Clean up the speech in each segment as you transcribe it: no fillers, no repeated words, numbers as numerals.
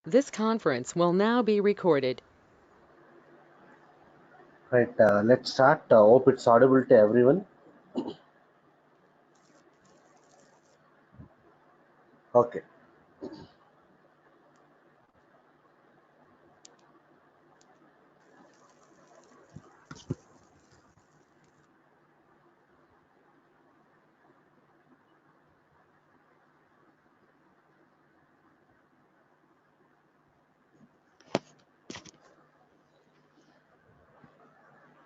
This conference will now be recorded. Right, let's start. Hope it's audible to everyone. Okay,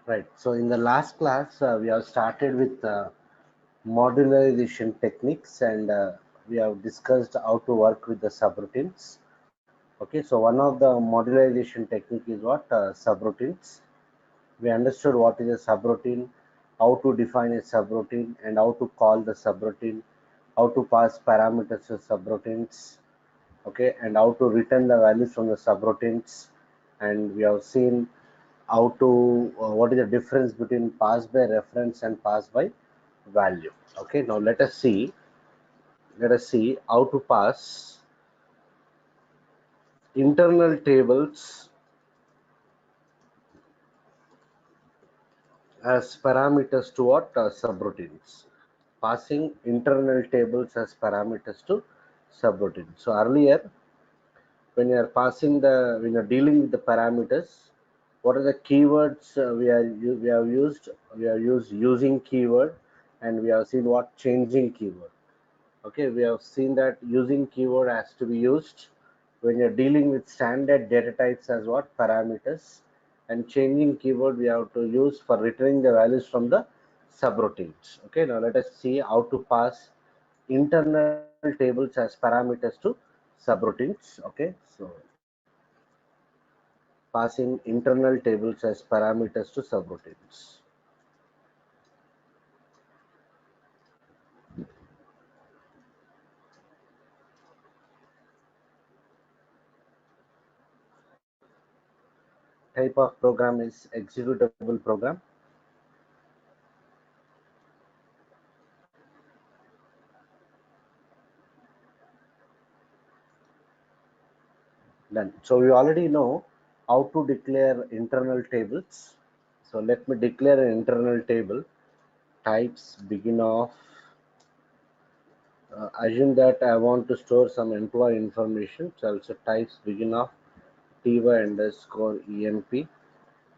right. So in the last class, we have started with modularization techniques, and we have discussed how to work with the subroutines. Okay, so one of the modularization technique is what subroutines. We understood what is a subroutine, how to define a subroutine, and how to call the subroutine, how to pass parameters to subroutines, okay, and how to return the values from the subroutines. And we have seen how to what is the difference between pass by reference and pass by value. Okay, now let us see how to pass internal tables as parameters to what subroutines. Passing internal tables as parameters to subroutines. So earlier, when you are passing the when you're dealing with the parameters, what are the keywords we have used using keyword, and we have seen what changing keyword. Okay, we have seen that using keyword has to be used when you're dealing with standard data types as what parameters, and changing keyword we have to use for returning the values from the subroutines. Okay, now let us see how to pass internal tables as parameters to subroutines. Okay, so passing internal tables as parameters to subroutines. Type of program is executable program. Done. So we already know how to declare internal tables. So let me declare an internal table. Types begin of. Assume that I want to store some employee information. So also types begin of ty underscore emp.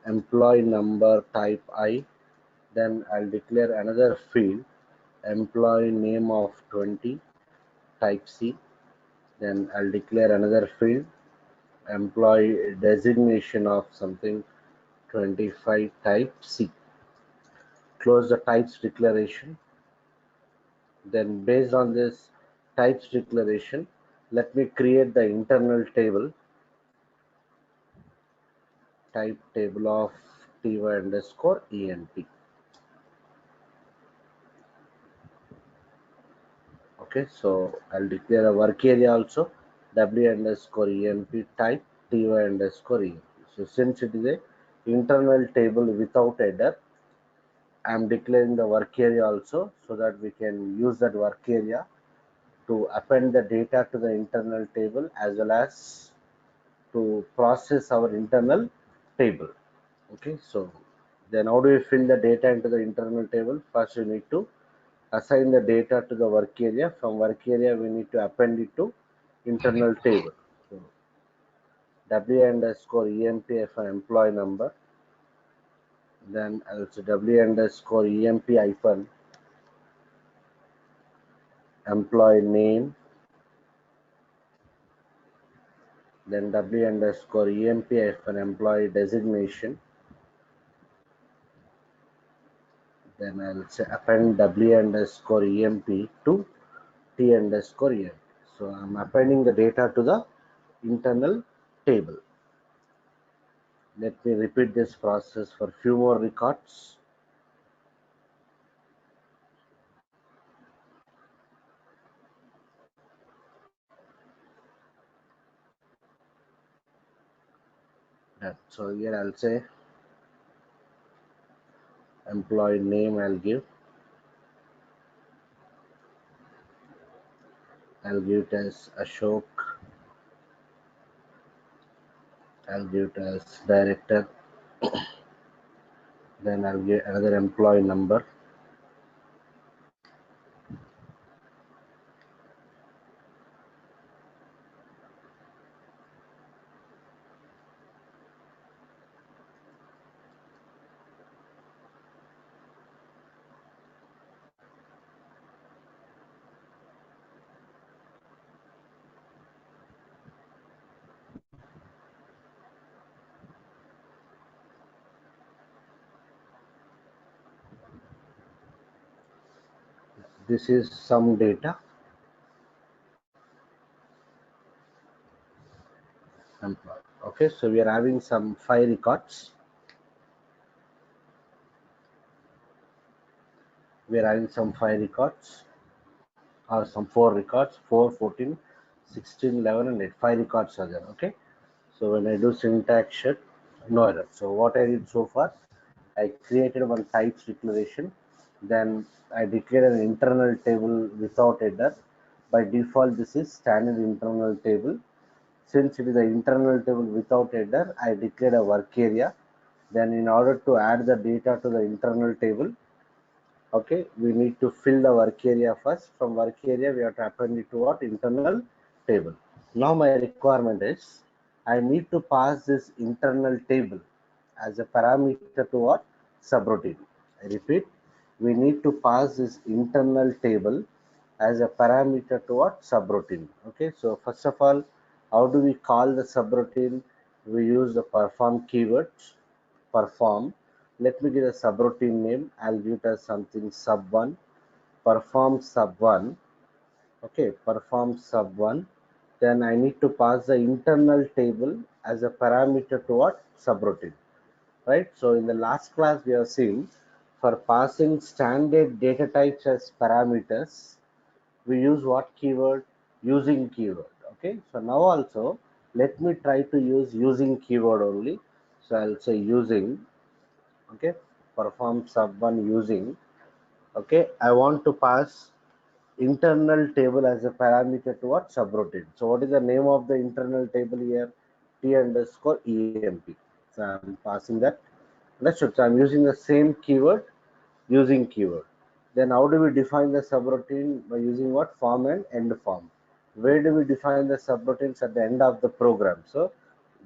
Employee number type I. Then I'll declare another field. Employee name of 20 type C. Then I'll declare another field. Employee designation of something 25 type C. Close the types declaration. Then based on this types declaration, let me create the internal table. Type table of ty underscore emp. Okay, so I'll declare a work area also. W underscore emp type ty underscore emp. So since it is a internal table without header, I'm declaring the work area also, so that we can use that work area to append the data to the internal table as well as to process our internal table. Okay, so then how do we fill the data into the internal table? First, we need to assign the data to the work area. From work area, we need to append it to internal table. So W underscore emp for employee number, then also W underscore emp hyphen employee name, then W underscore emp hyphen employee designation, then I'll say append W underscore emp to T underscore emp. So I'm appending the data to the internal table. Let me repeat this process for few more records. So here I'll say employee name. I'll give it as Ashok. I'll give it as director. Then I'll give another employee number. This is some data. Employee. Okay, so we are having some 5 records. We are having some 5 records or some 4 records, 4, 14, 16, 11, and 8. 5 records are there. Okay, so when I do syntax check, no error. So what I did so far, I created one types declaration. Then I declared an internal table without header. By default, this is standard internal table. Since it is an internal table without header, I declared a work area. Then in order to add the data to the internal table, okay, we need to fill the work area first. From work area, we have to append it to what? Internal table. Now my requirement is, I need to pass this internal table as a parameter to what? Subroutine. I repeat, we need to pass this internal table as a parameter to what? Subroutine. Okay, so first of all, how do we call the subroutine? We use the perform keywords. Perform. Let me give a subroutine name. I'll give it as something sub1. Perform sub1. Okay, perform sub1. Then I need to pass the internal table as a parameter to what? Subroutine. Right? So in the last class we have seen, for passing standard data types as parameters, we use what keyword? Using keyword. Okay, so now also let me try to use using keyword only. So I'll say using. Okay, perform sub1 using. Okay, I want to pass internal table as a parameter to what? Subroutine. So what is the name of the internal table here? T underscore EMP. So I'm passing that. Understood. So I'm using the same keyword, using keyword. Then how do we define the subroutine? By using what? Form and end form. Where do we define the subroutines? At the end of the program. So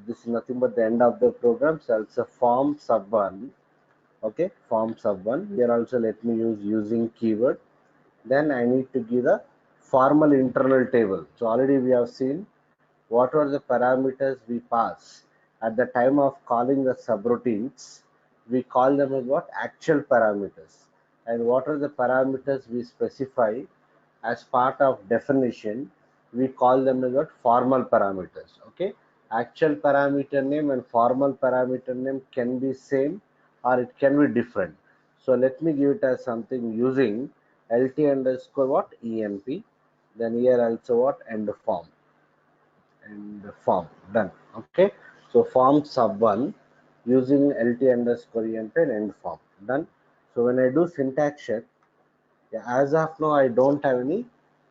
this is nothing but the end of the program. So it's a form sub1. Okay, form sub1. Here also let me use using keyword. Then I need to give the formal internal table. So already we have seen what are the parameters we pass at the time of calling the subroutines. We call them as what? Actual parameters. And what are the parameters we specify as part of definition? We call them as what? Formal parameters. Okay, actual parameter name and formal parameter name can be same or it can be different. So let me give it as something using lt underscore what? Emp. Then here also what? End form. And form. Done. Okay, so form sub1 using lt underscore emp and end form. Done. So when I do syntax check, yeah, as of now I don't have any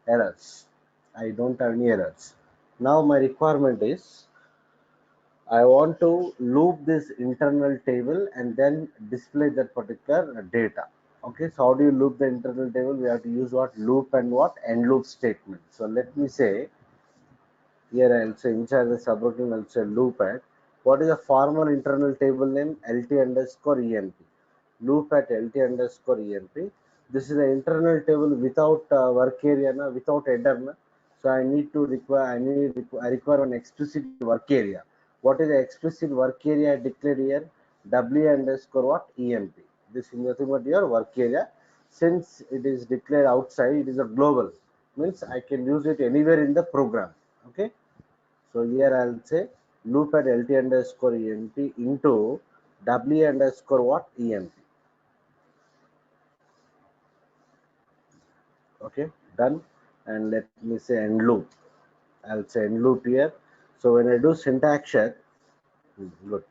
errors. I don't have any errors. Now my requirement is, I want to loop this internal table and then display that particular data. Okay, so how do you loop the internal table? We have to use what? Loop and what? End loop statement. So let me say, here I'll say inside the subroutine I'll say loop at, what is the formal internal table name? LT underscore EMP. Loop at LT underscore EMP. This is the internal table without work area, without header. So I need to require, I require an explicit work area. What is the explicit work area I declared here? W underscore what? EMP. This is nothing but your work area. Since it is declared outside, it is a global. Means I can use it anywhere in the program. Okay. So here I'll say loop at LT underscore EMP into W underscore what? EMP. Okay, done. And let me say end loop. I'll say end loop here. So when I do syntax check, good.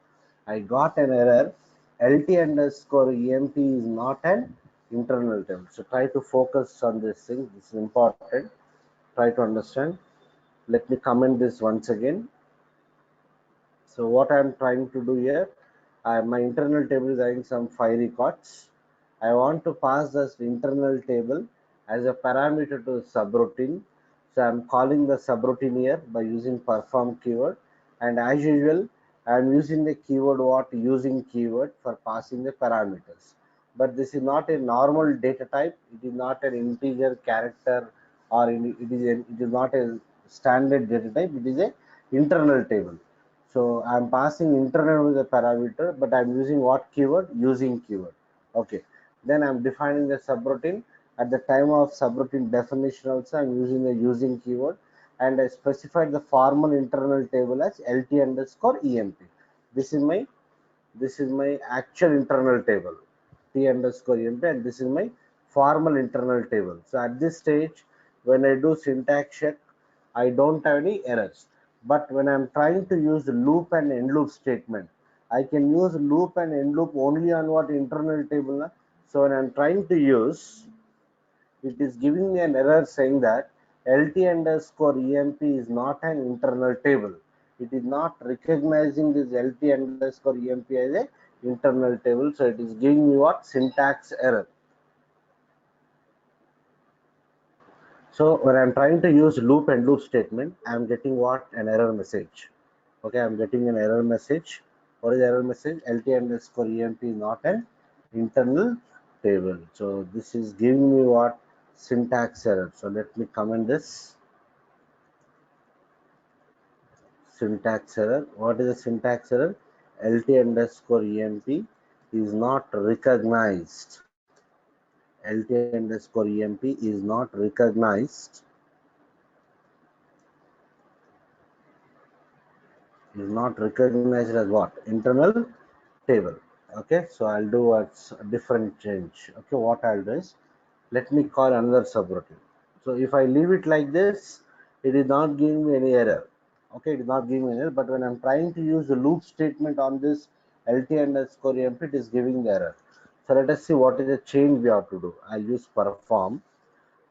I got an error. LT underscore EMP is not an internal table. So try to focus on this thing. This is important. Try to understand. Let me comment this once again. So what I'm trying to do here, my internal table is having some 5 records. I want to pass this internal table as a parameter to subroutine. So I'm calling the subroutine here by using perform keyword, and as usual I'm using the keyword what using keyword for passing the parameters. But this is not a normal data type. It is not an integer character, or it is not a standard data type. It is a internal table. So I'm passing internal with a parameter, but I'm using what keyword? Using keyword. Okay. Then I'm defining the subroutine. At the time of subroutine definition also, I'm using the using keyword, and I specified the formal internal table as LT underscore EMP. This is my actual internal table, T underscore EMP, and this is my formal internal table. So at this stage, when I do syntax check, I don't have any errors. But when I'm trying to use loop and end loop statement, I can use loop and end loop only on what internal table. So when I'm trying to use, it is giving me an error saying that LT underscore EMP is not an internal table. It is not recognizing this LT underscore EMP as a internal table. So it is giving me what? Syntax error. So when I'm trying to use loop and loop statement, I'm getting what? An error message. Okay, I'm getting an error message. What is the error message? LT underscore EMP is not an internal table. So this is giving me what? Syntax error. So let me comment this. Syntax error. What is the syntax error? LT underscore EMP is not recognized. LT underscore EMP is not recognized. Is not recognized as what? Internal table. Okay, so I'll do a different change. Okay, what I'll do is, let me call another subroutine. So if I leave it like this, it is not giving me any error. Okay, it is not giving me an error, but when I'm trying to use the loop statement on this LT underscore EMP, it is giving the error. So let us see what is the change we have to do. I'll use perform.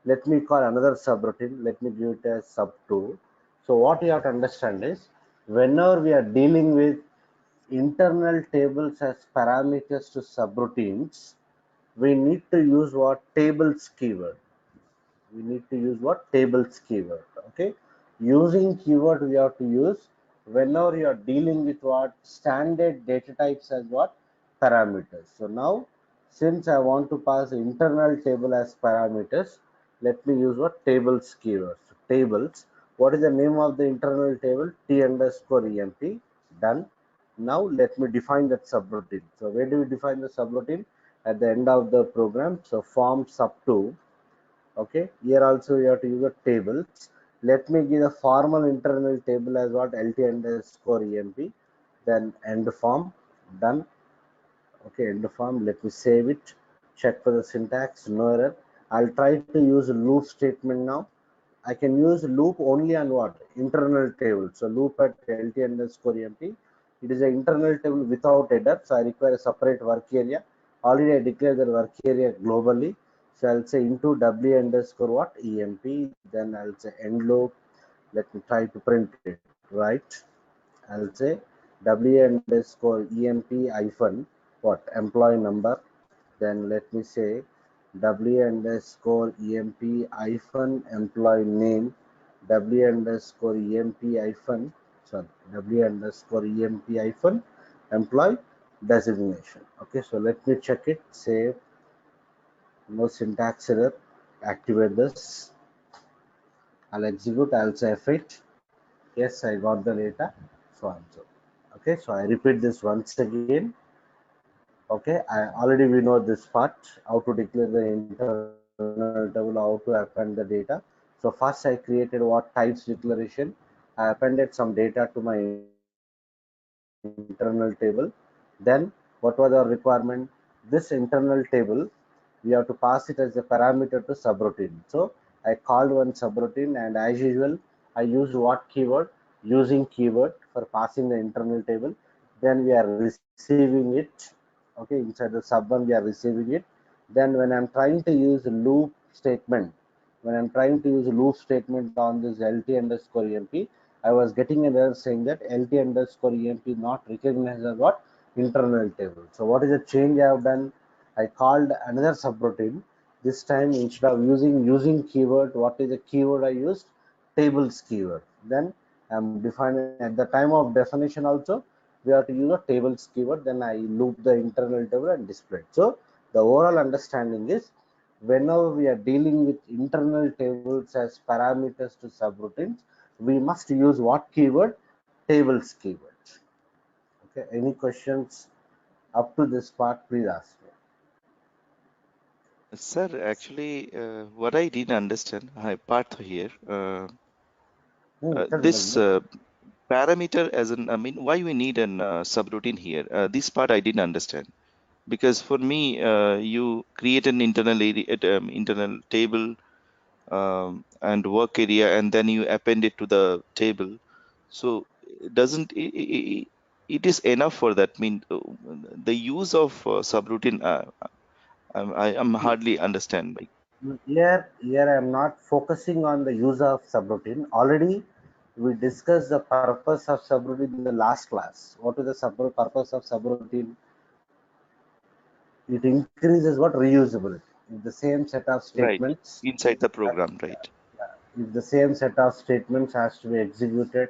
Let me call another subroutine. Let me give it a sub2. So what you have to understand is, whenever we are dealing with internal tables as parameters to subroutines, we need to use what? Tables keyword. We need to use what? Tables keyword. Okay, using keyword we have to use whenever you are dealing with what? Standard data types as what? Parameters. So now, since I want to pass internal table as parameters, let me use what? Tables keyword. So tables, what is the name of the internal table? T underscore EMP. Done. Now let me define that subroutine. So where do we define the subroutine? At the end of the program. So form sub2. Okay, here also you have to use the tables. Let me give a formal internal table as what? LT underscore EMP. Then end form. Done. Okay, end form. Let me save it. Check for the syntax. No error. I'll try to use a loop statement now. I can use loop only on what? Internal table. So loop at LT underscore EMP. It is an internal table without header. So I require a separate work area. Already I declared the work area globally. So I'll say into W underscore what? EMP. Then I'll say end loop. Let me try to print it. Right. I'll say W underscore EMP hyphen what? Employee number. Then let me say W underscore EMP hyphen employee name, W underscore EMP hyphen, sorry, W underscore EMP hyphen employee designation. Okay, so let me check it. Save. No syntax error. Activate this. I'll execute. I'll say F8. Yes, I got the data. So on so. Okay, so I repeat this once again. Okay, already we know this part, how to declare the internal table, how to append the data. So first I created what? Types declaration. I appended some data to my internal table. Then what was our requirement? This internal table, we have to pass it as a parameter to subroutine. So I called one subroutine, and as usual I used what keyword? Using keyword for passing the internal table. Then we are receiving it. Okay, inside the sub one we are receiving it. Then when I'm trying to use loop statement, when I'm trying to use loop statement on this LT underscore EMP, I was getting an error saying that LT underscore EMP not recognized as what internal table. So what is the change I have done? I called another subroutine. This time instead of using keyword, what is the keyword I used? Tables keyword. Then I'm defining at the time of definition also we have to use a tables keyword. Then I loop the internal table and display it. So the overall understanding is whenever we are dealing with internal tables as parameters to subroutines, we must use what keyword? Tables keyword. Okay. Any questions up to this part? Please ask me. Sir, actually, what I didn't understand, part here, Tell this me. parameter as an, I mean, why we need an subroutine here? This part I didn't understand because for me, you create an internal area, internal table and work area, and then you append it to the table. So doesn't it is enough for that? Mean the use of subroutine, I'm hardly understand. Like, Here I am not focusing on the use of subroutine. Already we discussed the purpose of subroutine in the last class. What is the purpose of subroutine? It increases what reusability. If the same set of right, statements, inside the uh, program, right? if the same set of statements has to be executed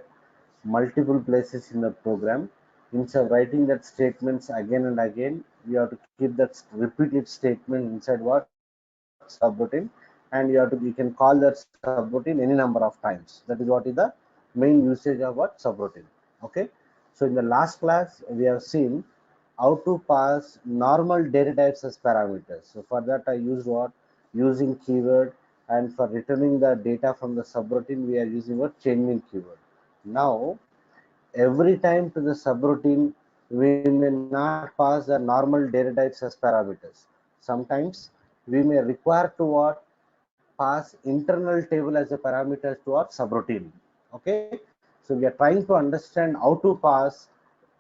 multiple places in the program, instead of writing that statements again and again, you have to keep that repeated statement inside what subroutine, and you can call that subroutine any number of times. That is what is the main usage of what subroutine. Okay. So in the last class we have seen how to pass normal data types as parameters. So for that I used what? Using keyword, and for returning the data from the subroutine we are using what? Changing keyword. Now every time to the subroutine we may not pass the normal data types as parameters. Sometimes we may require to what? Pass internal table as a parameter to our subroutine. Okay, so we are trying to understand how to pass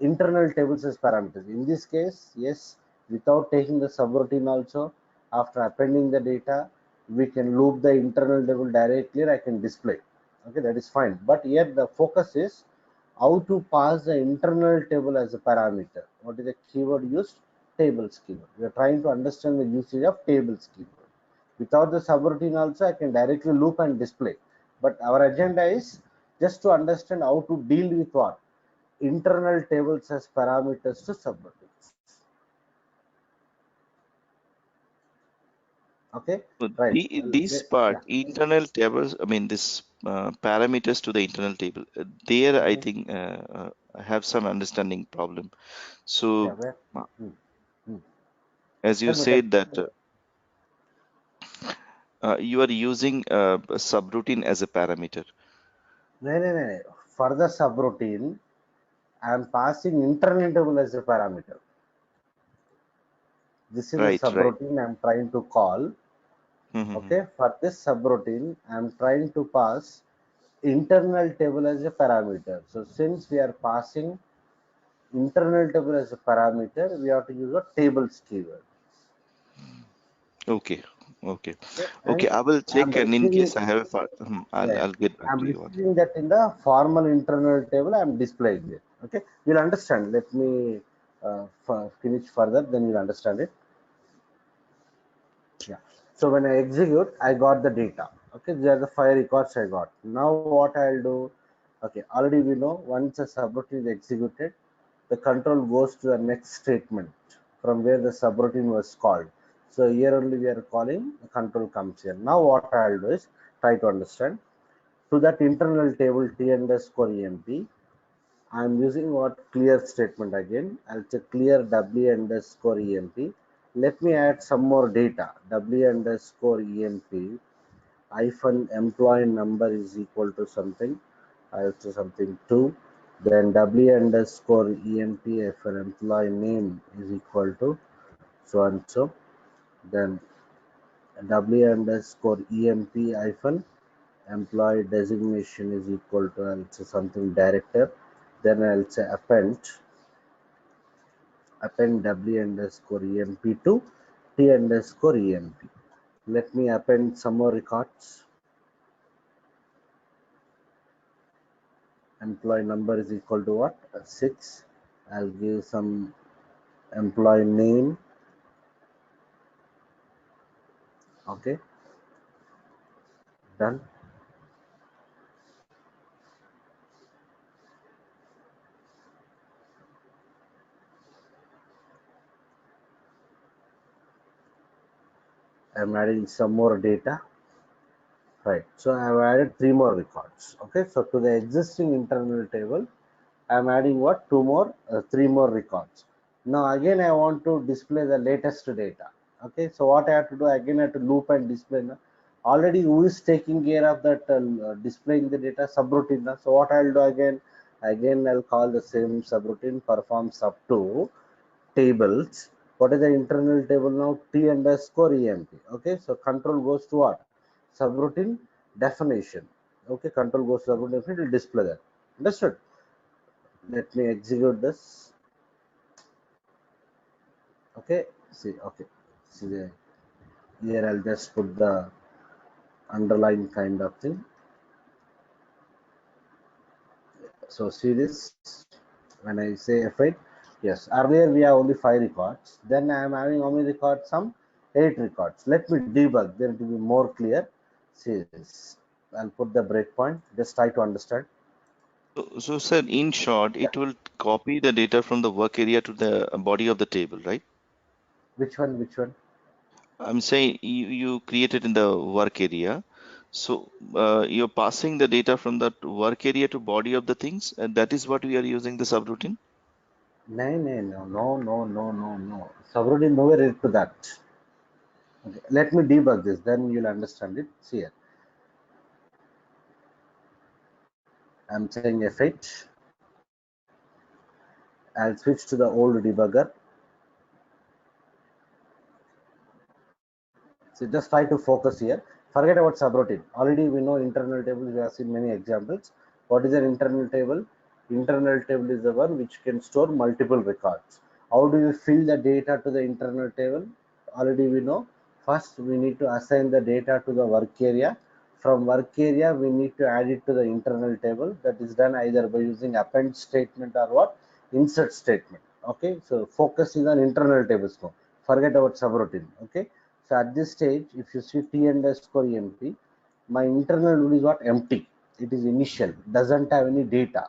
internal tables as parameters. In this case, yes, without taking the subroutine also, after appending the data we can loop the internal table directly, I can display. Okay, that is fine, but here the focus is how to pass the internal table as a parameter. What is the keyword used? Tables keyword. We are trying to understand the usage of tables keyword. Without the subroutine also I can directly loop and display, but our agenda is just to understand how to deal with what? Internal tables as parameters to subroutines. Okay, So right. this part, Yeah. internal tables, I mean, this parameters to the internal table, there I Mhm. think I have some understanding problem. Yeah, So, where? Hmm. Hmm. as you Tell me. said that you are using a subroutine as a parameter, No, no, no, no. For the subroutine I am passing internal table as a parameter. This is the right? Right. subroutine I am trying to call. Mm-hmm. Okay, for this subroutine I am trying to pass internal table as a parameter. So since we are passing internal table as a parameter, we have to use a tables keyword. Okay. Okay. Okay, Okay. and I will I'm check, and in receiving, case I have, yeah, I'll get back I'm to you on that. receiving that in the formal internal table. I'm displaying it. Okay, you'll understand. Let me finish further, then you'll understand it. Yeah. So when I execute, I got the data. Okay, these are the 5 records I got. Now what I'll do? Okay, already we know once a subroutine is executed, the control goes to the next statement from where the subroutine was called. So here only we are calling, the control comes here. Now what I'll do is try to understand. To that internal table t underscore emp, I'm using what clear statement again. I'll say clear w underscore emp. Let me add some more data. W underscore emp hyphen employee number is equal to something. I'll say something 2. Then w underscore emp hyphen employee name is equal to so and so. Then w underscore emp hyphen employee designation is equal to, I'll say something director. Then I'll say append w underscore emp to t underscore emp. Let me append some more records. employee number is equal to what? 6. I'll give some employee name. Okay, done. I'm adding some more data. Right. So I've added 3 more records. Okay. So to the existing internal table, I'm adding what? 3 more records. Now again, I want to display the latest data. Okay. So what I have to do again, I have to loop and display. Now. Already, who is taking care of that displaying the data? Subroutine. Now. So what I'll do again? Again, I'll call the same subroutine performs up to tables. What is the internal table now? T underscore emp. Okay, so control goes to what? Subroutine definition. Okay, control goes to subroutine definition, it will display that. Understood? Let me execute this. Okay, see, okay. See the, here I'll just put the underline kind of thing. So see this, when I say F8, yes, earlier we have only 5 records. Then I am having how many records? Some 8 records. Let me debug, then it will be more clear. See this. I'll put the breakpoint. Just try to understand. So, sir, in short, Yeah. it will copy the data from the work area to the body of the table, right? Which one? Which one? I'm saying you created in the work area. So you're passing the data from that work area to body of the things, and that is what we are using the subroutine. No, no, no, no, no, no, no, no. Subroutine nowhere related to that. Okay. Let me debug this, then you'll understand it. See here. I'm saying F8. I'll switch to the old debugger. So just try to focus here. Forget about subroutine. Already we know internal tables. We have seen many examples. What is an internal table? Internal table is the one which can store multiple records. How do you fill the data to the internal table? Already we know. First, we need to assign the data to the work area. From work area, we need to add it to the internal table. That is done either by using append statement or what? Insert statement. Okay. So focus is on internal tables now. Forget about subroutine. Okay. So at this stage, if you see T underscore empty, my internal node is what? Empty. It is initial, doesn't have any data.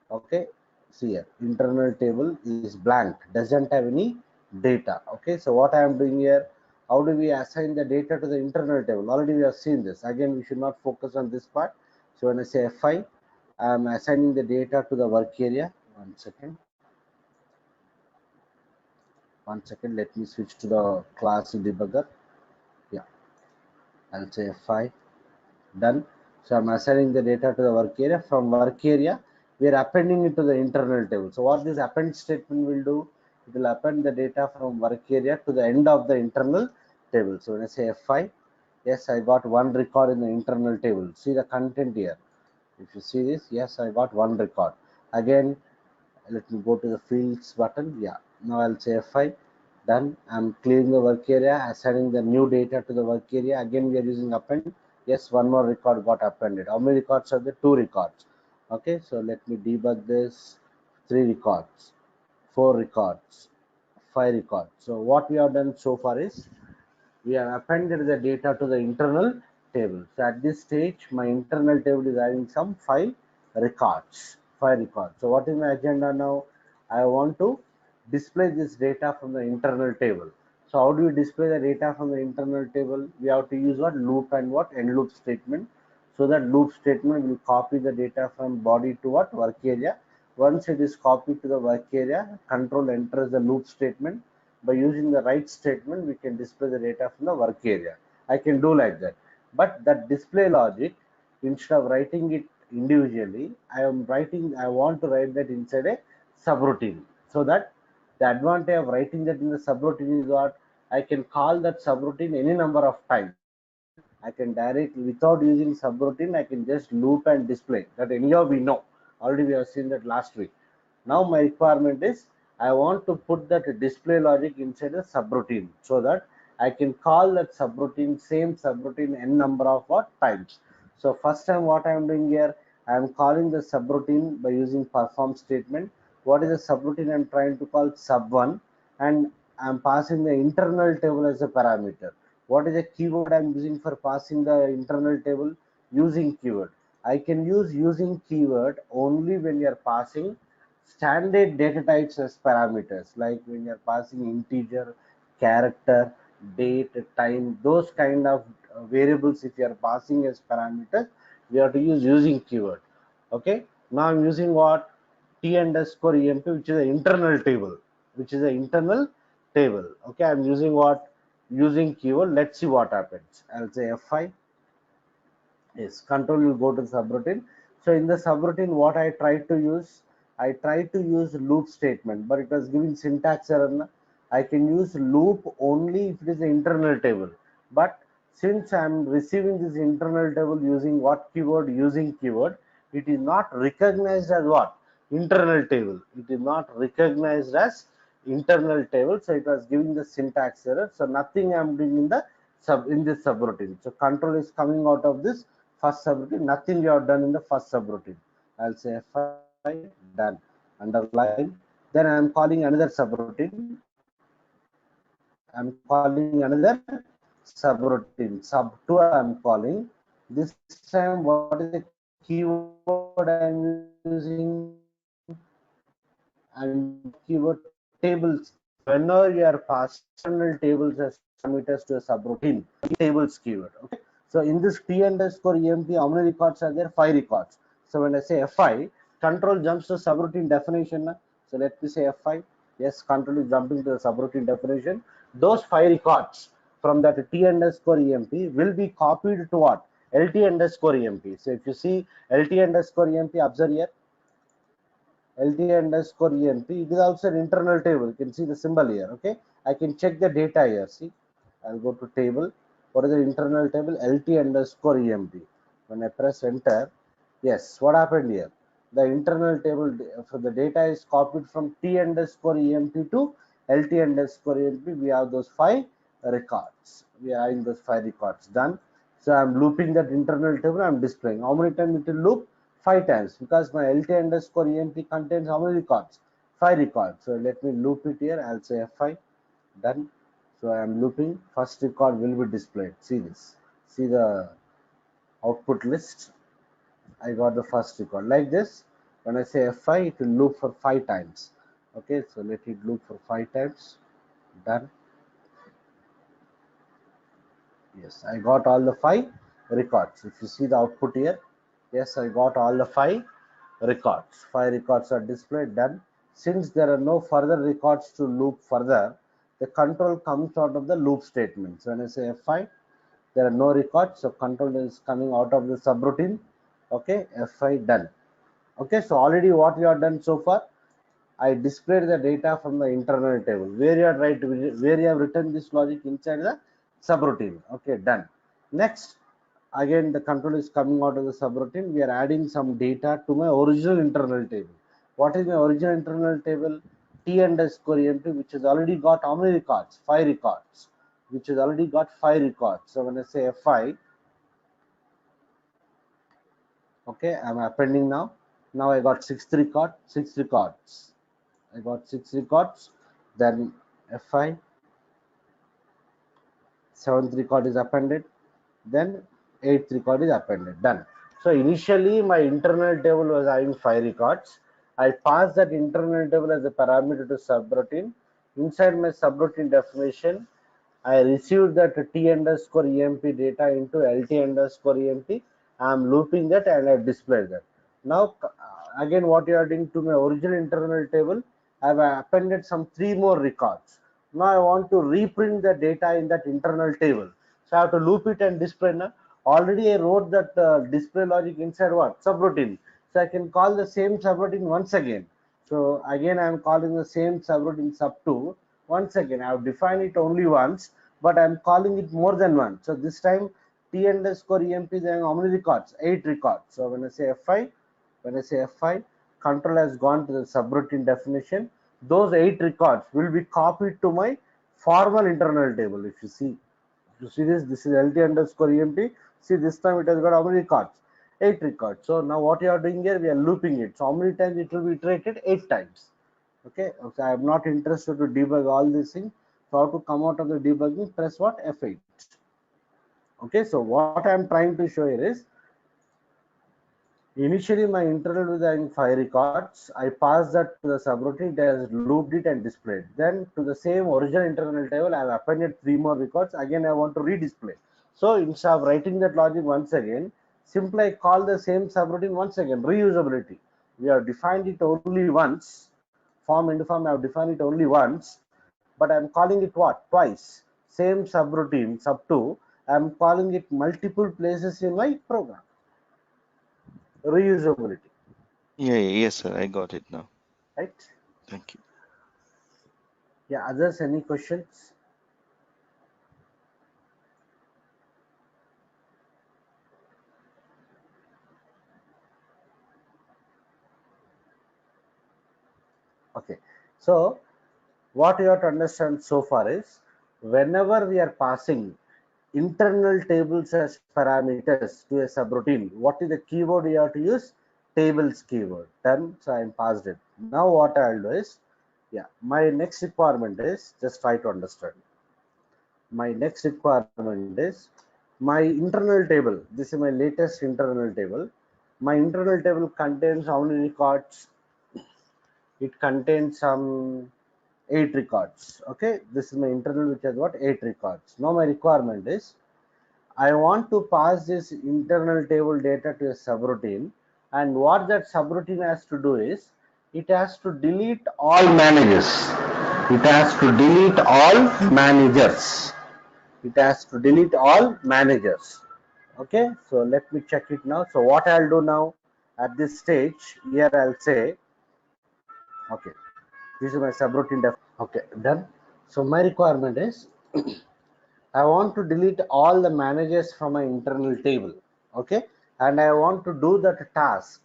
Okay, see here, internal table is blank, doesn't have any data. Okay, so what I am doing here, how do we assign the data to the internal table? Already we have seen this. Again, we should not focus on this part. So when I say F5, I am assigning the data to the work area. 1 second. 1 second. Let me switch to the class debugger. Yeah, I'll say F5. Done. So I'm assigning the data to the work area. From work area, we are appending it to the internal table. So what this append statement will do, it will append the data from work area to the end of the internal table. So when I say F5, yes, I got one record in the internal table. See the content here. If you see this, yes, I got one record. Again, let me go to the fields button. Yeah, now I'll say F5. Done. I'm clearing the work area, assigning the new data to the work area. Again, we are using append. Yes, one more record got appended. How many records are there? 2 records. Okay, so let me debug this. 3 records, 4 records, 5 records. So what we have done so far is we have appended the data to the internal table. So at this stage, my internal table is having some 5 records. 5 records. So what is my agenda now? I want to display this data from the internal table. So how do you display the data from the internal table? We have to use what? Loop and what? End loop statement. So that loop statement will copy the data from body to what? Work area. Once it is copied to the work area, control enters the loop statement. By using the right statement, we can display the data from the work area. I can do like that. But that display logic, instead of writing it individually, I want to write that inside a subroutine. So that the advantage of writing that in the subroutine is what? I can call that subroutine any number of times. I can directly, without using subroutine, I can just loop and display. That anyhow we know. Already we have seen that last week. Now my requirement is I want to put that display logic inside a subroutine so that I can call that subroutine, same subroutine n number of what times. So first time what I am doing here, I am calling the subroutine by using perform statement. What is the subroutine I'm trying to call? Sub1, and I'm passing the internal table as a parameter. What is the keyword I'm using for passing the internal table? Using keyword. I can use using keyword only when you're passing standard data types as parameters, like when you're passing integer, character, date, time, those kind of variables. If you're passing as parameters, we have to use using keyword. Okay, now I'm using what? T underscore emp, which is an internal table, Okay, I'm using what? Using keyword. Let's see what happens. I'll say F5. Yes, control will go to the subroutine. So in the subroutine, what I tried to use loop statement, but it was giving syntax error. I can use loop only if it is an internal table. But since I am receiving this internal table using what keyword? Using keyword, it is not recognized as what? Internal table. It is not recognized as internal table. So it was giving the syntax error. So nothing I am doing in the in this subroutine. So control is coming out of this first subroutine. Nothing we have done in the first subroutine. I'll say F5, done, underline. Then I'm calling another subroutine. I'm calling another subroutine. Sub2 I'm calling. This time, what is the keyword I'm using? I'm using what keyword? Tables keyword. So whenever you are passing external tables as parameters to a subroutine, tables keyword. Okay. So in this T underscore emp, how many records are there? 5 records. So when I say F5, control jumps to subroutine definition. So let me say F5. Yes, control is jumping to the subroutine definition. Those 5 records from that T underscore emp will be copied to what? LT underscore emp. So if you see LT underscore emp, observe here. LT underscore emp, it is also an internal table. You can see the symbol here. Okay, I can check the data here. See, I'll go to table. What is the internal table? LT underscore emp. When I press enter, yes, what happened here? The internal table for the data is copied from T underscore emp to LT underscore emp. We have those 5 records. We are having those 5 records done. So I'm looping that internal table. I'm displaying. How many times it will loop? 5 times, because my LT underscore emp contains how many records? 5 records. So let me loop it here. I'll say F5. Done. So I am looping. First record will be displayed. See this. See the output list. I got the first record like this. When I say F5, it will loop for 5 times. Okay, so let it loop for 5 times. Done. Yes, I got all the 5 records. If you see the output here, yes, I got all the 5 records. 5 records are displayed. Done. Since there are no further records to loop further, the control comes out of the loop statement. So when I say F5, there are no records, so control is coming out of the subroutine. Okay, F5, done. Okay, so already what we have done so far, I displayed the data from the internal table. Where you are where you have written this logic inside the subroutine. Okay, done. Next, again the control is coming out of the subroutine. We are adding some data to my original internal table. What is my original internal table? T underscore emp, which has already got how many records? 5 records. Which has already got 5 records. So when I say F5, okay, I'm appending now. Now I got 6 records. I got 6 records. Then F5, 7th record is appended. Then 8th record is appended. Done. So initially my internal table was having 5 records. I passed that internal table as a parameter to subroutine. Inside my subroutine definition, I received that T underscore emp data into LT underscore emp. I am looping that and I displayed that. Now, again, what you are doing to my original internal table, I have appended some 3 more records. Now I want to reprint the data in that internal table. So I have to loop it and display. Now, already I wrote that display logic inside what? Subroutine. So I can call the same subroutine once again. So again, I am calling the same subroutine sub2. Once again, I have defined it only once, but I am calling it more than once. So this time, T underscore emp is having how many records? 8 records. So when I say F5, control has gone to the subroutine definition. Those 8 records will be copied to my formal internal table. If you see this is LT underscore emp. See, this time it has got how many records? 8 records. So now what you are doing here, we are looping it. So how many times it will be iterated? 8 times. Okay, so I am not interested to debug all these things. So how to come out of the debugging? Press what? F8. Okay, so what I am trying to show here is, initially my internal was having 5 records. I passed that to the subroutine, it has looped it and displayed. Then to the same original internal table, I have appended 3 more records. Again, I want to redisplay. So instead of writing that logic once again, simply I call the same subroutine once again, reusability. We have defined it only once. Form into form, I have defined it only once, but I am calling it what? Twice. Same subroutine, sub2, I am calling it multiple places in my program. Reusability, Yeah, yeah, yes, sir. I got it now. right? Thank you. Yeah, others, any questions? Okay, so what you have to understand so far is, whenever we are passing internal tables as parameters to a subroutine, what is the keyword you have to use? Tables keyword. Done. So I am passed it. Now what I'll do is, yeah, my next requirement is, just try to understand. My next requirement is, my internal table. This is my latest internal table. My internal table contains how many records? It contains some 8 records. Okay, this is my internal, which has got 8 records. Now my requirement is, I want to pass this internal table data to a subroutine, and what that subroutine has to do is, it has to delete all managers. It has to delete all managers. It has to delete all managers. Okay, so let me check it now. So what I'll do now at this stage, here I'll say, okay, this is my subroutine def. Okay, done. So my requirement is, I want to delete all the managers from my internal table. Okay, and I want to do that task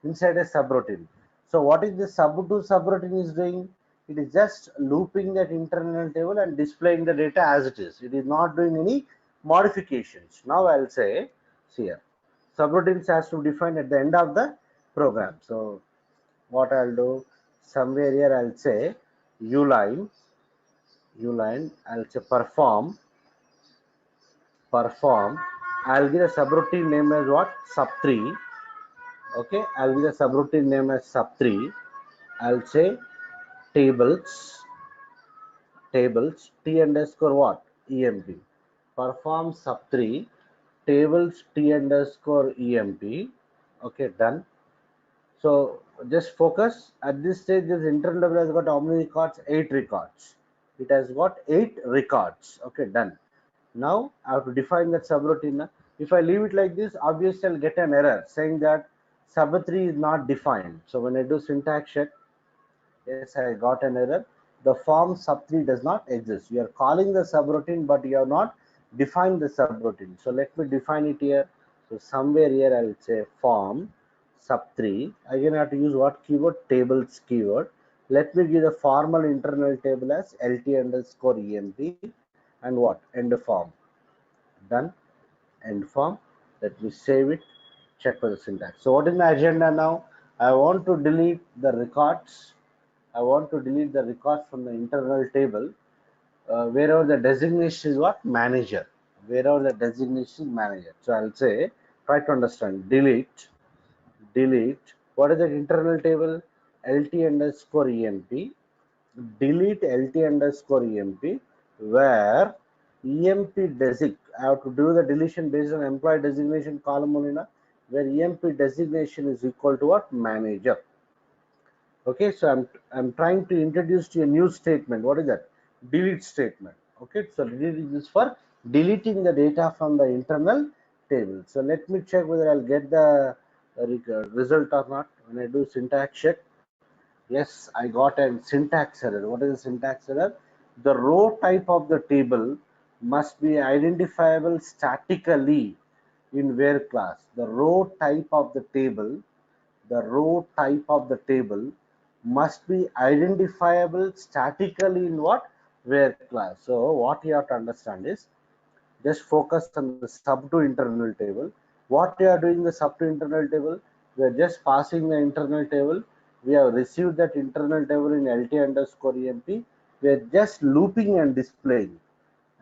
inside a subroutine. So what is the sub2 subroutine is doing? It is just looping that internal table and displaying the data as it is. It is not doing any modifications. Now I'll say, see here, subroutines has to be defined at the end of the program. So what I'll do, somewhere here I'll say uline, I'll say perform. I'll give a subroutine name as what? Sub3. Okay, I'll give a subroutine name as sub3. I'll say tables, t underscore what? Emp. Perform sub3 tables t underscore emp. Okay, done. So just focus at this stage. This internal table has got how many records? 8 records. It has got 8 records. Okay, done. Now I have to define that subroutine. If I leave it like this, obviously I'll get an error saying that sub3 is not defined. So when I do syntax check, yes, I got an error. The form sub3 does not exist. You are calling the subroutine, but you have not defined the subroutine. So let me define it here. So somewhere here I'll say form sub3. Again, I have to use what keyword? Tables keyword. Let me give the formal internal table as lt underscore emp and what? End form. Done. End form. Let me save it. Check for the syntax. So what is my agenda now? I want to delete the records. I want to delete the records from the internal table wherever the designation is what? Manager. Wherever the designation is manager. So I'll say, try to understand, delete. What is the internal table? LT underscore EMP. Delete LT underscore EMP where EMP design. I have to do the deletion based on employee designation column only now, where EMP designation is equal to what? Manager. Okay, so I'm trying to introduce to a new statement. What is that? Delete statement. Okay, so delete is for deleting the data from the internal table. So let me check whether I'll get the result or not. When I do syntax check, yes, I got a syntax error. What is the syntax error? The row type of the table must be identifiable statically in where class. The row type of the table must be identifiable statically in what? Where class. So what you have to understand is, just focus on the sub2 internal table. What we are doing the sub to internal table? We are just passing the internal table. We have received that internal table in LT underscore EMP. We are just looping and displaying.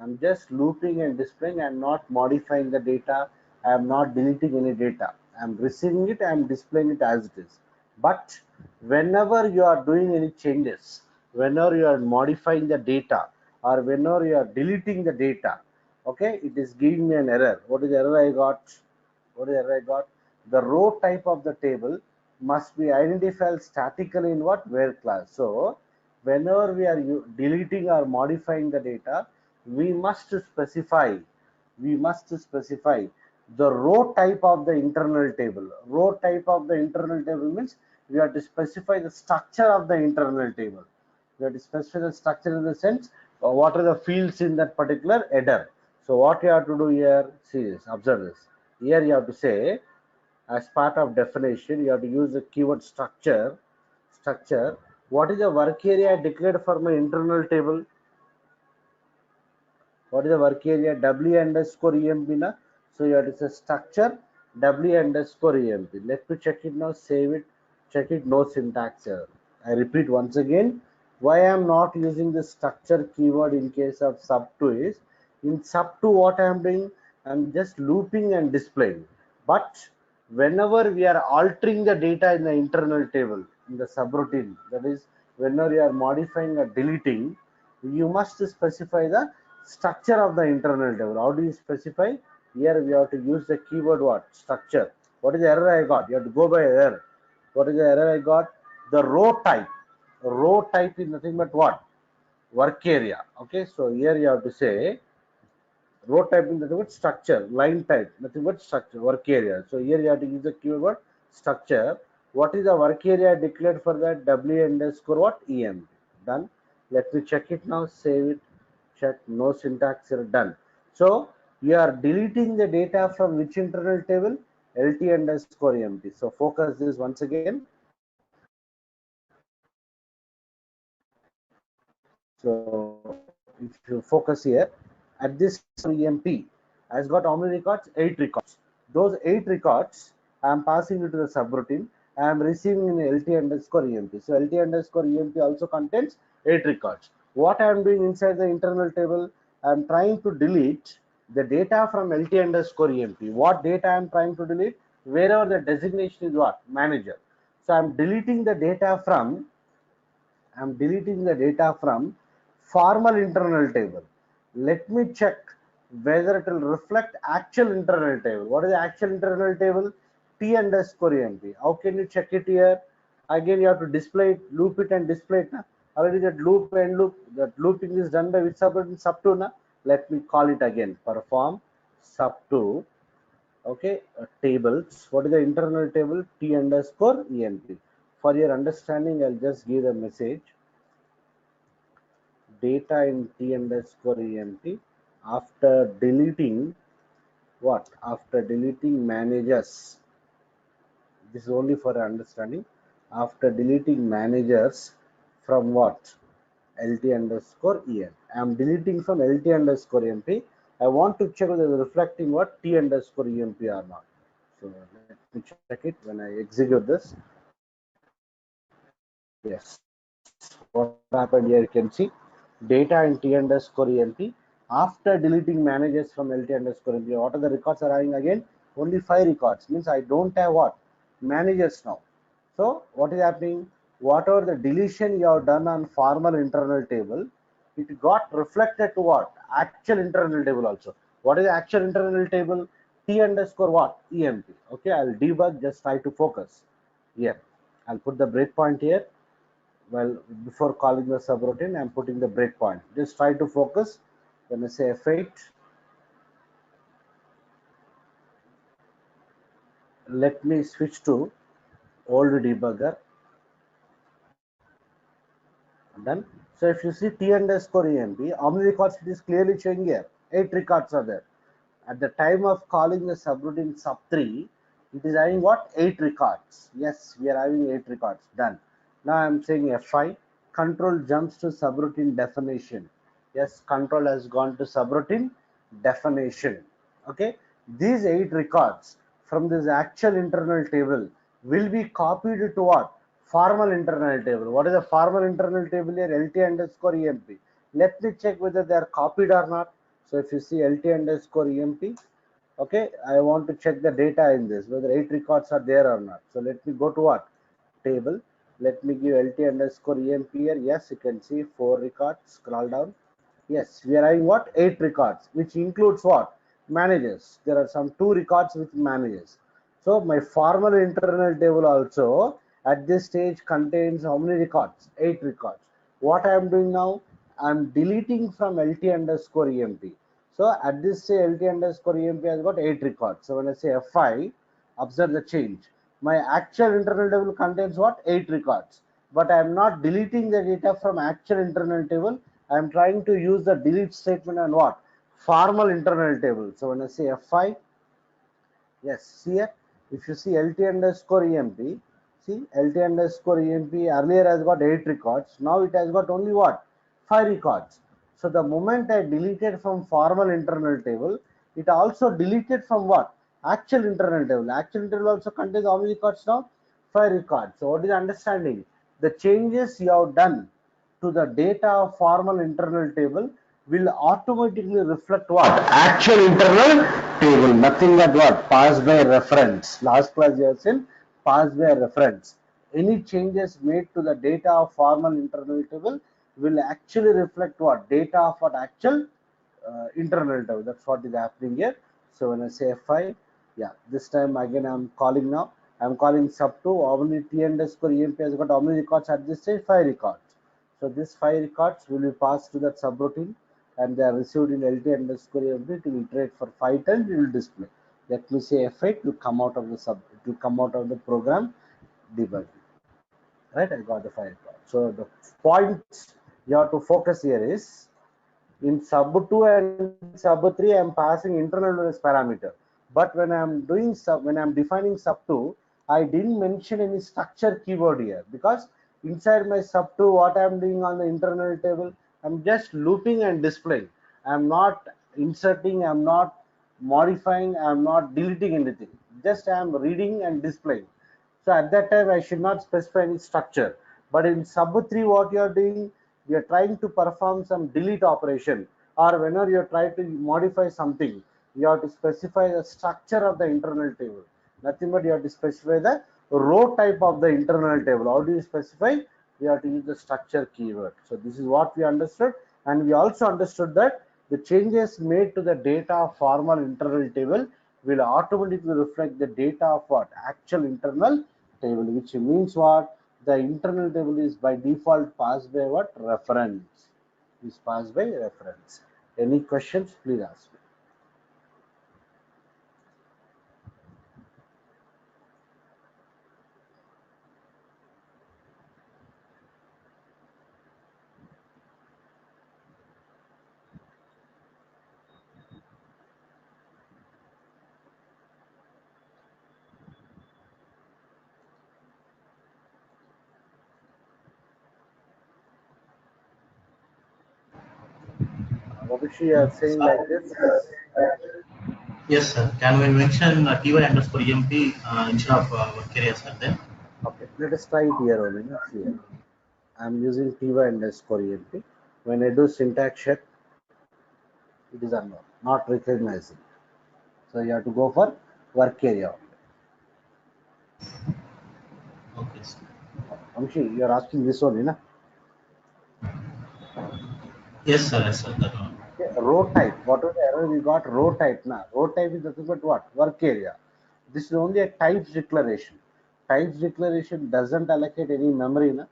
I'm just looping and displaying. I'm not modifying the data. I'm not deleting any data. I'm receiving it. I'm displaying it as it is. But whenever you are doing any changes, whenever you are modifying the data, or whenever you are deleting the data, okay, it is giving me an error. What is the error I got? What is the error I got? The row type of the table must be identified statically in what? Where class. So whenever we are deleting or modifying the data, we must specify the row type of the internal table. Row type of the internal table means we have to specify the structure of the internal table. We have to specify the structure in the sense what are the fields in that particular header. So what you have to do here, see this, observe this. Here you have to say, as part of definition, you have to use the keyword structure. What is the work area declared for my internal table? What is the work area? W underscore emp na? So you have to say structure W underscore emp. Let me check it now, save it, check it, no syntax error. I repeat once again, why I am not using the structure keyword in case of sub2 is, in sub2 what I am doing, I am just looping and displaying. But whenever we are altering the data in the internal table, in the subroutine, that is whenever you are modifying or deleting, you must specify the structure of the internal table. How do you specify? Here we have to use the keyword what? Structure. What is the error I got? You have to go by error. What is the error I got? The row type. Row type is nothing but what? Work area. Okay, so here you have to say row type is nothing but structure. Line type, nothing but structure, work area. So here you have to use the keyword structure. What is the work area declared for that? W underscore what? EM. Done. Let me check it now, save it, check, no syntax error, done. So you are deleting the data from which internal table? LT underscore empty. So focus this once again. So if you focus here, at this EMP has got how many records? 8 records. Those 8 records I am passing it to the subroutine. I am receiving in LT underscore EMP. So LT underscore EMP also contains 8 records. What I am doing inside the internal table, I am trying to delete the data from LT underscore EMP. What data I am trying to delete? Wherever the designation is what? Manager. So I am deleting the data from formal internal table. Let me check whether it will reflect actual internal table. What is the actual internal table? T underscore EMP. How can you check it here? Again, you have to display it, loop it and display it. Na? Already that loop and loop, that looping is done by which subroutine? Sub2. Na? Let me call it again. Perform sub2. Okay, tables. What is the internal table? T underscore EMP. For your understanding, I'll just give a message data in T underscore EMP after deleting what? After deleting managers. This is only for understanding. After deleting managers from what? LT underscore EMP. I am deleting from LT underscore EMP. I want to check whether it's reflecting what? T underscore EMP or not. So let me check it when I execute this. Yes. What happened here? You can see data in T underscore EMP after deleting managers from LT underscore EMP. What are the records are having again? Only 5 records. Means I don't have what? Managers now. So what is happening? Whatever the deletion you have done on formal internal table, it got reflected to what? Actual internal table also. What is the actual internal table? T underscore what? EMP. Okay, I'll debug, just try to focus. Here. I'll put the breakpoint here. Well, before calling the subroutine, I'm putting the breakpoint. Just try to focus. When I say F8, let me switch to old debugger. Done. So if you see T underscore EMP, how many records it is clearly showing here? 8 records are there. At the time of calling the subroutine sub3, it is having what? 8 records. Yes, we are having 8 records. Done. Now I am saying F5. Control jumps to subroutine definition. Yes, control has gone to subroutine definition. Okay. These 8 records from this actual internal table will be copied to what? Formal internal table. What is a formal internal table here? LT underscore EMP. Let me check whether they are copied or not. So if you see LT underscore EMP, okay, I want to check the data in this, whether 8 records are there or not. So let me go to what? Table. Let me give LT underscore EMP here. Yes, you can see 4 records. Scroll down. Yes, we are having what? 8 records, which includes what? Managers. There are some 2 records with managers. So my formal internal table also at this stage contains how many records? 8 records. What I am doing now? I am deleting from LT underscore EMP. So at this stage, LT underscore EMP has got 8 records. So when I say F5, observe the change. My actual internal table contains what? 8 records. But I am not deleting the data from actual internal table. I am trying to use the delete statement on what? Formal internal table. So when I say F5, yes, here, if you see LT underscore EMP, see LT underscore EMP earlier has got 8 records. Now it has got only what? 5 records. So the moment I deleted from formal internal table, it also deleted from what? Actual internal table. Actual internal also contains how many records now? 5 records. So what is the understanding? The changes you have done to the data of formal internal table will automatically reflect what? Actual internal table. Nothing but what? Passed by reference. Last class you have seen passed by reference. Any changes made to the data of formal internal table will actually reflect what? Data of what? Actual internal table. That's what is happening here. So when I say F5, yeah, this time again I'm calling now. I'm calling sub2. How many T underscore EMP has got how many records at this stage? 5 records. So these 5 records will be passed to that subroutine and they are received in LT underscore EMP. It will iterate for 5 times. It will display. Let me say F8. It will come out of the sub. It will come out of the program debug. Right? I got the 5 records. So the points you have to focus here is in sub 2 and sub 3 I am passing internal variance parameter, but when I'm defining sub 2 I didn't mention any structure keyword here, because inside my sub 2 what I am doing on the internal table, I'm just looping and displaying. I'm not inserting, I'm not modifying, I'm not deleting anything, just I'm reading and displaying. So at that time, I should not specify any structure. But in sub 3, what you are doing, you are trying to perform some delete operation, or whenever you are trying to modify something, you have to specify the structure of the internal table. Nothing but you have to specify the row type of the internal table. How do you specify? You have to use the structure keyword. So this is what we understood, and we also understood that the changes made to the data of formal internal table will automatically reflect the data of what? Actual internal table, which means what? The internal table is by default passed by what? Reference. Is passed by reference. Any questions? Please ask me. Obviously, you are saying like this. Yes, sir. Can we mention TY underscore EMP instead of work area, sir? Then Okay, let us try it here only. See here. I'm using TY underscore EMP. When I do syntax check, it is unknown, not recognizing. So you have to go for work area. okay, sir. Amshi, you are asking this only, na? Yes, sir. Yes, sir. That one. Okay, row type. What was the error we got? Row type. Now, row type is nothing but what? Work area. This is only a types declaration. Types declaration doesn't allocate any memory. Na?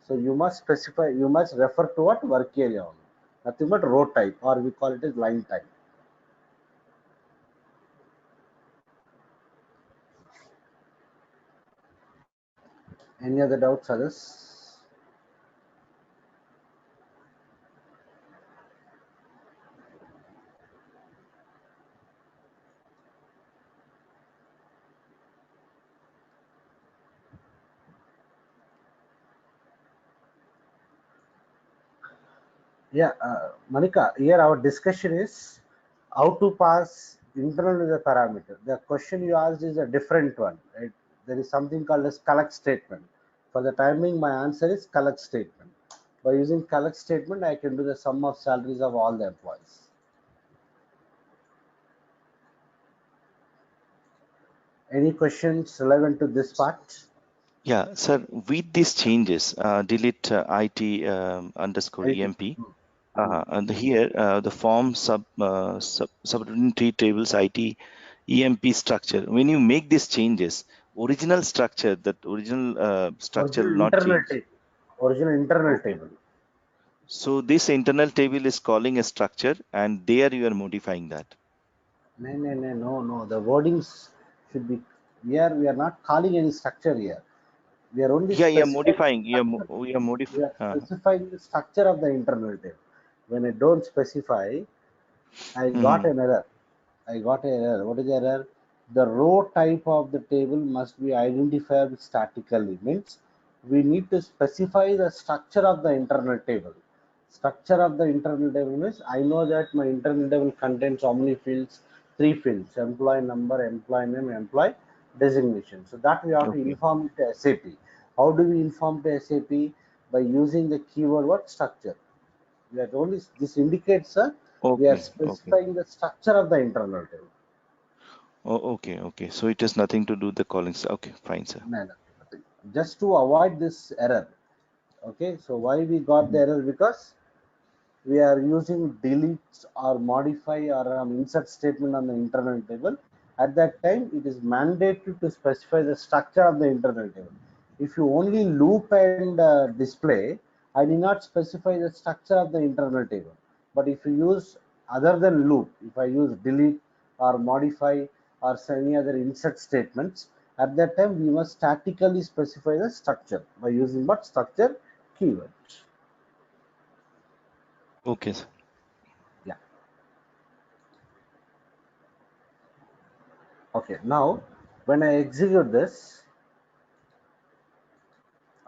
So you must specify, you must refer to what? Work area only. Nothing but row type, or we call it as line type. Any other doubts, others? Yeah, Manika, here our discussion is how to pass internal is a parameter. The question you asked is a different one. Right? There is something called as collect statement. For the timing, my answer is collect statement. By using collect statement, I can do the sum of salaries of all the employees. Any questions relevant to this part? Yeah, sir, with these changes, delete IT underscore IT. EMP. Hmm. And here, the form subroutine tree tables IT EMP structure. When you make these changes, original structure, that original structure Original will not internal change. table. Original internal Okay. table. So this internal table is calling a structure, and there you are modifying that. No, no, no, no, no. The wordings should be. We are not calling any structure here. We are only Yeah, you're specifying modifying. structure. We are We modifying. are specifying the structure of the internal table. When I don't specify, I got Mhm. an error. I got an error. What is the error? The row type of the table must be identified statically. Means we need to specify the structure of the internal table. Structure of the internal table means I know that my internal table contains how many fields? Three fields: employee number, employee name, employee designation. So that we have to Okay. inform to SAP. How do we inform to SAP? By using the keyword what structure. We are only this indicates we are Okay. Okay. specifying the structure of the internal table. Oh, okay. Okay. So it has nothing to do with the callings. Okay, fine, sir. No, no, nothing. Just to avoid this error. Okay, so why we got the error? Because we are using delete or modify or insert statement on the internal table. At that time, it is mandatory to specify the structure of the internal table. If you only loop and display, I need not specify the structure of the internal table. But if you use other than loop, if I use delete or modify or any other insert statements, at that time we must statically specify the structure by using what structure keyword. Okay, sir. Yeah. Okay, now when I execute this,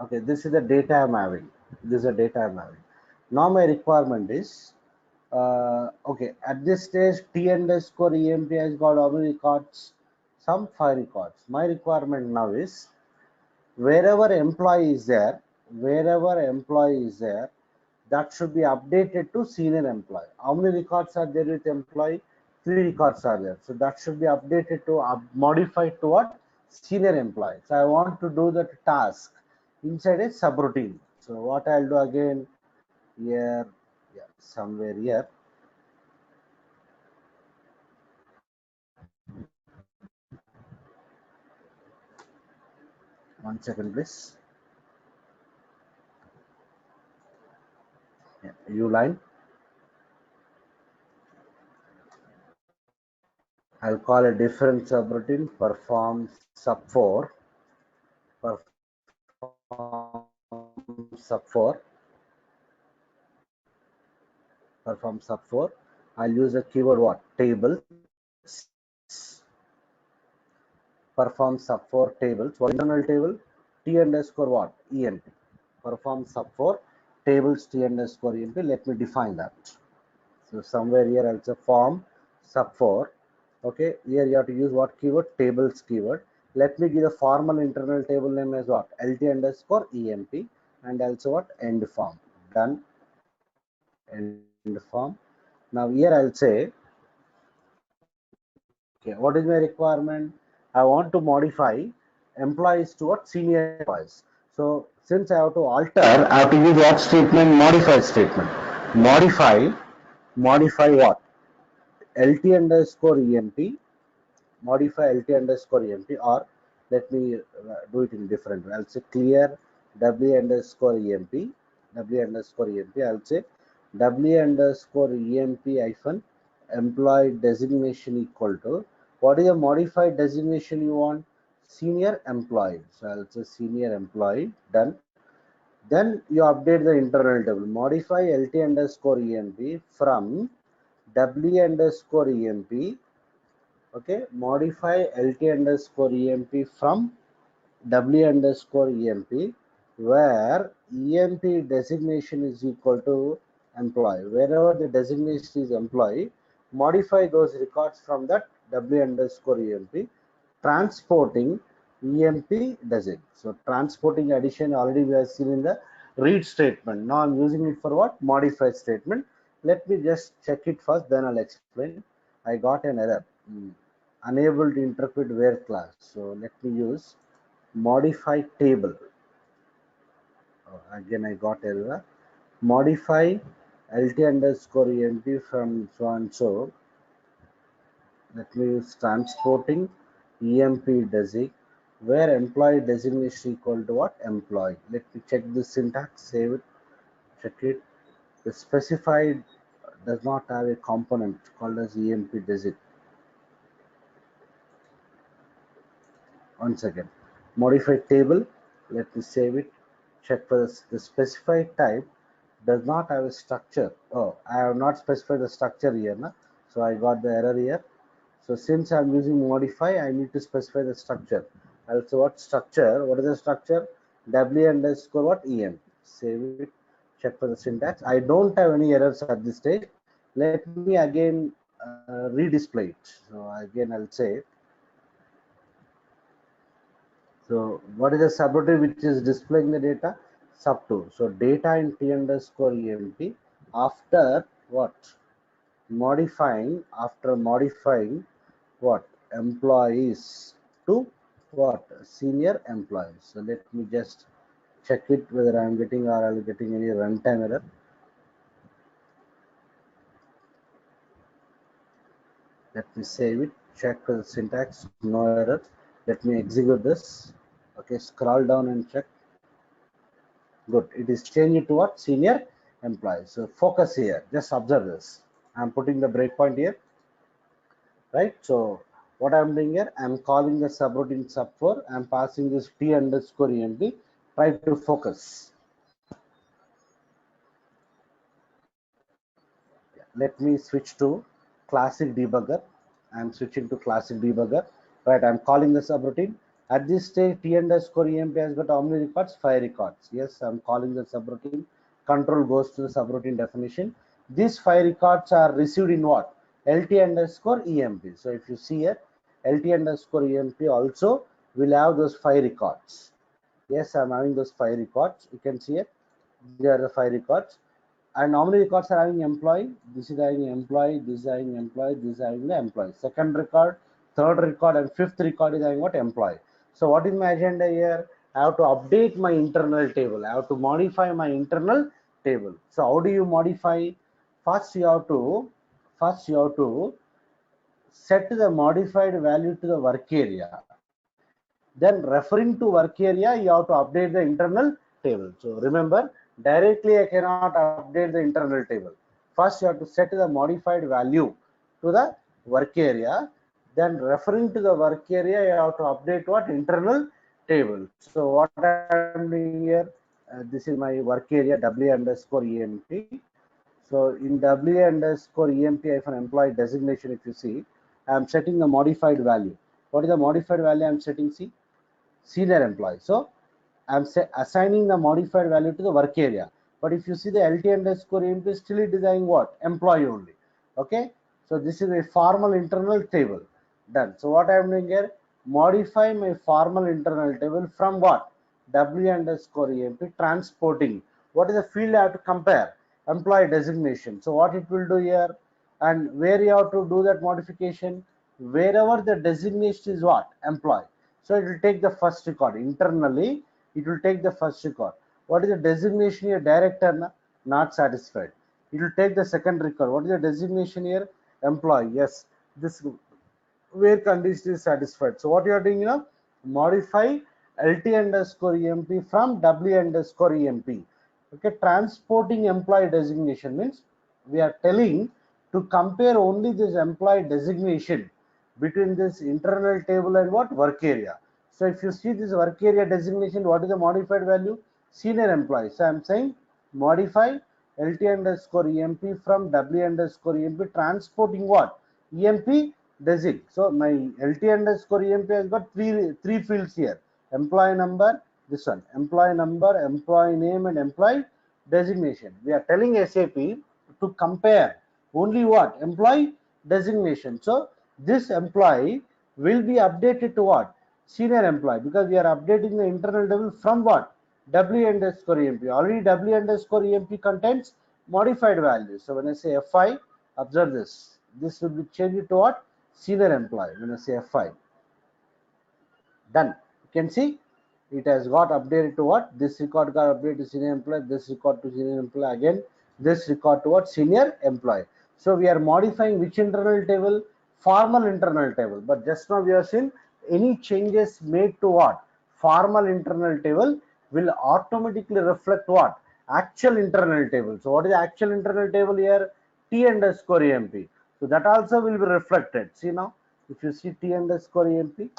okay, this is the data I'm having. This is the data I'm having. Now my requirement is, okay, at this stage, T underscore EMP has got all the records, some 5 records. My requirement now is wherever employee is there, wherever employee is there, that should be updated to senior employee. How many records are there with employee? 3 records are there. So that should be updated to modified to what? Senior employee. So I want to do that task inside a subroutine. So what I'll do again here, yeah, somewhere here. One second, please. Yeah, line. I'll call a different subroutine perform sub 4. Perform sub 4. Perform sub 4. I'll use a keyword what? Tables. Perform sub 4 tables. What internal table? T underscore what? EMP. Perform sub 4 tables T underscore EMP. Let me define that. So somewhere here I'll say form sub 4. Okay, here you have to use what keyword? Tables keyword. Let me give the formal internal table name as what? LT underscore EMP and also what? End form. Done. End form. Now here I'll say, okay, what is my requirement? I want to modify employees to what? Senior employees. So since I have to alter, I have to use what statement? Modify statement. Modify, modify what? LT underscore EMP, modify LT underscore EMP, or let me do it in different way. I'll say clear W underscore EMP, W underscore EMP. I'll say W underscore EMP hyphen employee designation equal to what is the modified designation you want? Senior employee. So I'll say senior employee. Done. Then you update the internal table. Modify LT underscore EMP from W underscore EMP. Okay, modify LT underscore EMP from W underscore EMP where EMP designation is equal to employee. Wherever the designation is employee, modify those records from that W underscore EMP, transporting EMP does it. So transporting addition already we have seen in the read statement. Now I'm using it for what? Modify statement. Let me just check it first, then I'll explain. I got an error. Unable to interpret where class. So let me use modify table. Again I got error. Modify LT underscore EMP from so and so. Let me use transporting EMP desig, where employee designation equal to what? Employee. Let me check the syntax, save it, check it. The specified does not have a component called as EMP desig. Once again, modify table. Let me save it. Check for the specified type does not have a structure. Oh, I have not specified the structure here, na? So I got the error here. So since I'm using modify, I need to specify the structure. Also, what structure? What is the structure? W underscore what? EM. Save it. Check for the syntax. I don't have any errors at this stage. Let me again redisplay it. So again, I'll say. So what is the subroutine which is displaying the data? Sub2. So data in T underscore EMP after what? Modifying what? Employees to what? Senior employees. So let me just check it whether I'm getting or I'm getting any runtime error. Let me save it. Check the syntax. No error. Let me execute this. Okay, scroll down and check. Good. It is changed to what? Senior employee. So focus here. Just observe this. I'm putting the breakpoint here. Right. So what I'm doing here, I'm calling the subroutine sub4. I'm passing this T underscore EMP. Try to focus. Let me switch to classic debugger. I'm switching to classic debugger. Right. I'm calling the subroutine. At this stage, T underscore EMP has got how many records? 5 records. Yes, I'm calling the subroutine. Control goes to the subroutine definition. These 5 records are received in what? LT underscore EMP. So if you see here, LT underscore EMP also will have those 5 records. Yes, I'm having those 5 records. You can see it. They are the 5 records. And how many records are having employee? This is having employee, this is having employee, this is having the employee. Second record, third record, and fifth record is having what? Employee. So what is my agenda here? I have to update my internal table. I have to modify my internal table. So how do you modify? First you have to set the modified value to the work area. Then referring to work area, you have to update the internal table. So remember, directly I cannot update the internal table. First you have to set the modified value to the work area. Then referring to the work area, you have to update what? Internal table. So what I'm doing here, this is my work area W underscore EMP. So in W underscore EMP employee designation, if you see, I am setting the modified value. What is the modified value I am setting? See, senior employee. So I'm assigning the modified value to the work area. But if you see the LT underscore EMP, still it is designing what? Employee only. Okay. So this is a formal internal table. Done. So what I am doing here, modify my formal internal table from what? W underscore EMP transporting. What is the field I have to compare? Employee designation. So what it will do here, and where you have to do that modification, wherever the designation is what? Employee. So it will take the first record. Internally, it will take the first record. What is the designation here? Director, not satisfied. It will take the second record. What is the designation here? Employee. Yes. This where condition is satisfied. So what you are doing, modify LT underscore EMP from W underscore EMP. Okay, transporting employee designation means we are telling to compare only this employee designation between this internal table and what? Work area. So if you see this work area designation, what is the modified value? Senior employee. So I'm saying modify LT underscore EMP from W underscore EMP transporting what? EMP design. So my LT underscore EMP has got three fields here. Employee number, this one. Employee number, employee name, and employee designation. We are telling SAP to compare only what? Employee designation. So this employee will be updated to what? Senior employee, because we are updating the internal table from what? W underscore EMP. Already W underscore EMP contains modified values. So when I say FI, observe this. This will be changed to what? Senior employee. When I say FI, done. You can see it has got updated to what? This record got updated to senior employee, this record to senior employee, again this record to what? Senior employee. So we are modifying which internal table? Formal internal table. But just now we have seen any changes made to what? Formal internal table will automatically reflect what? Actual internal table. So what is the actual internal table here? T underscore EMP. So that also will be reflected. See now, if you see T underscore EMP,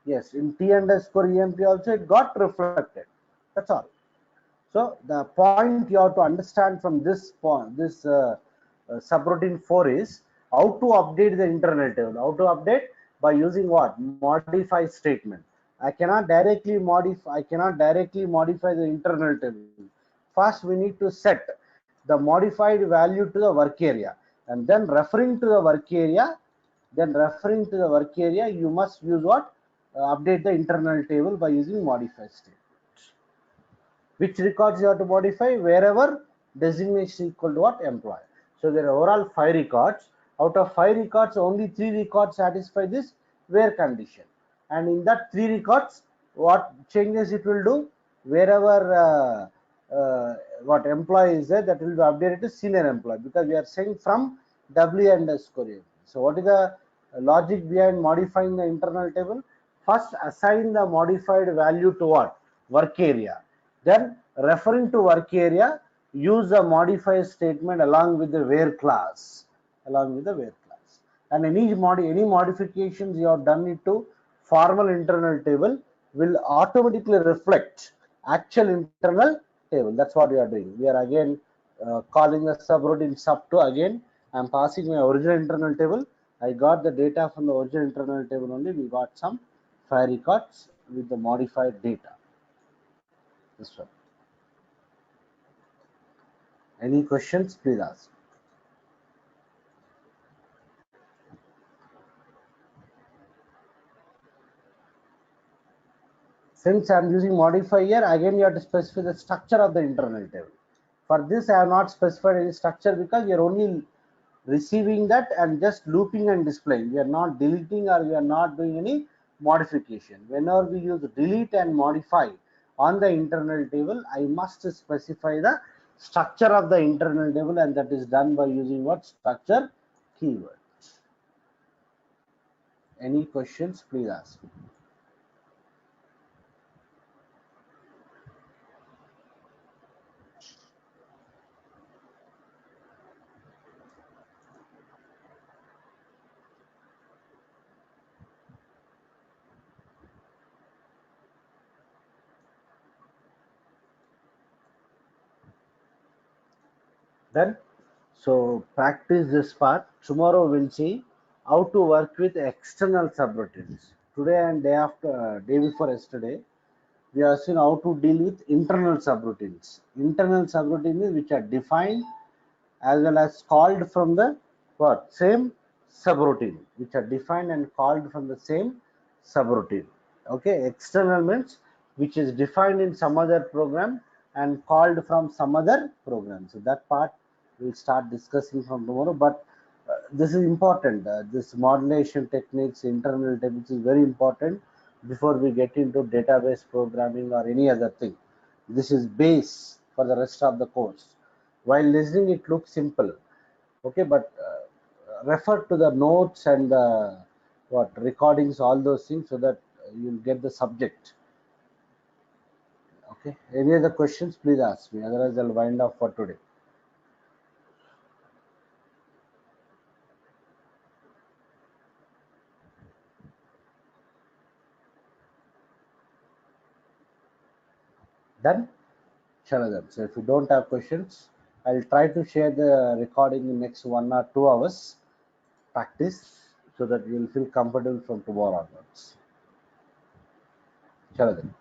yes, in T underscore EMP also it got reflected. That's all. So the point you have to understand from this point, this subroutine 4 is how to update the internal table. How to update? By using what? Modify statement. I cannot directly modify the internal table. First we need to set the modified value to the work area, and then referring to the work area, you must use what? Update the internal table by using modify statement. Which records you have to modify? Wherever designation equal to what? Employee. So there are overall 5 records. Out of 5 records, only 3 records satisfy this where condition. And in that 3 records, what changes it will do? Wherever what employee is there, that will be updated to senior employee, because we are saying from W underscore A. So what is the logic behind modifying the internal table? First, assign the modified value to what? Work area. Then referring to work area, use a modify statement along with the where class. And any modifications you have done it to formal internal table will automatically reflect actual internal table. That's what we are doing. We are again calling the subroutine sub2 again. I'm passing my original internal table. I got the data from the original internal table only. We got some 5 records with the modified data. This one. Any questions? Please ask. Since I am using modify here, again you have to specify the structure of the internal table. For this, I have not specified any structure because we are only receiving that and just looping and displaying. We are not deleting or we are not doing any modification. Whenever we use delete and modify on the internal table, I must specify the structure of the internal table, and that is done by using what? Structure keyword. Any questions? Please ask. Done. So practice this part. Tomorrow we'll see how to work with external subroutines. Today and day before yesterday, we have seen how to deal with internal subroutines. Internal subroutines which are defined as well as called from the what? Same subroutine, which are defined and called from the same subroutine. Okay, external means which is defined in some other program and called from some other program. So that part we'll start discussing from tomorrow. But this is important. This modulation techniques, internal tables is very important before we get into database programming or any other thing. This is base for the rest of the course. While listening, it looks simple, okay, but refer to the notes and the what recordings, all those things, so that you'll get the subject. Okay. Any other questions? Please ask me. Otherwise, I'll wind up for today. Done. Shall I? So if you don't have questions, I'll try to share the recording in next 1 or 2 hours. Practice so that you'll feel comfortable from tomorrow onwards. Shall I?